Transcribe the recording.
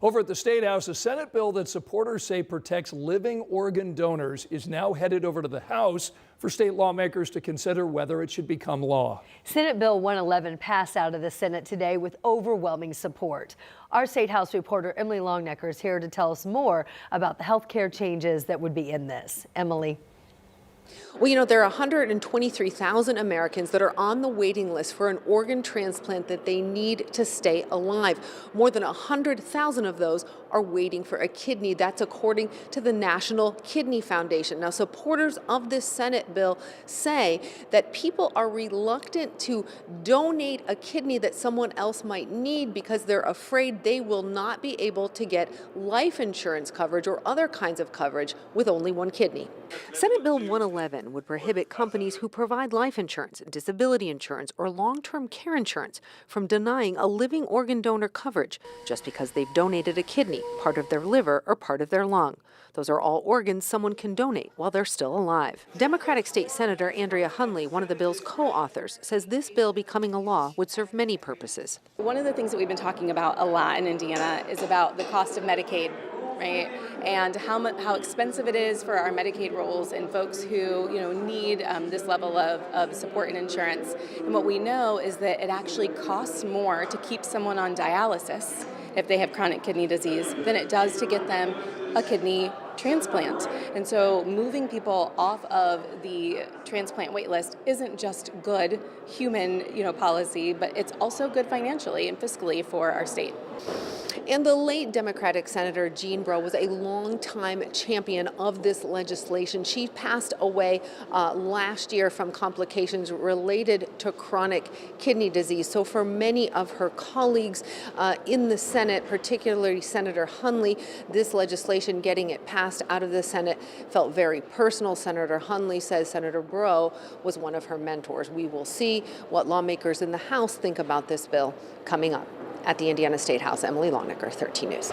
Over at the State House, a Senate bill that supporters say protects living organ donors is now headed over to the House for state lawmakers to consider whether it should become law. Senate Bill 111 passed out of the Senate today with overwhelming support. Our State House reporter Emily Longnecker is here to tell us more about the health care changes that would be in this. Emily. Well, there are 123,000 Americans that are on the waiting list for an organ transplant that they need to stay alive. More than 100,000 of those are waiting for a kidney. That's according to the National Kidney Foundation. Now, supporters of this Senate bill say that people are reluctant to donate a kidney that someone else might need because they're afraid they will not be able to get life insurance coverage or other kinds of coverage with only one kidney. Senate Bill 111 would prohibit companies who provide life insurance, disability insurance, or long-term care insurance from denying a living organ donor coverage just because they've donated a kidney, part of their liver, or part of their lung. Those are all organs someone can donate while they're still alive. Democratic State Senator Andrea Hunley, one of the bill's co-authors, says this bill becoming a law would serve many purposes. One of the things that we've been talking about a lot in Indiana is about the cost of Medicaid. Right? And how expensive it is for our Medicaid rolls and folks who need this level of support and insurance. And what we know is that it actually costs more to keep someone on dialysis if they have chronic kidney disease than it does to get them a kidney transplant. And so moving people off of the transplant wait list isn't just good human policy, but it's also good financially and fiscally for our state. And the late Democratic Senator Jean Breaux was a longtime champion of this legislation. She passed away last year from complications related to chronic kidney disease. So for many of her colleagues in the Senate, particularly Senator Hunley, this legislation, getting it passed out of the Senate, felt very personal. Senator Hunley says Senator Breaux was one of her mentors. We will see what lawmakers in the House think about this bill coming up. At the Indiana State House, Emily Longnecker, 13 News.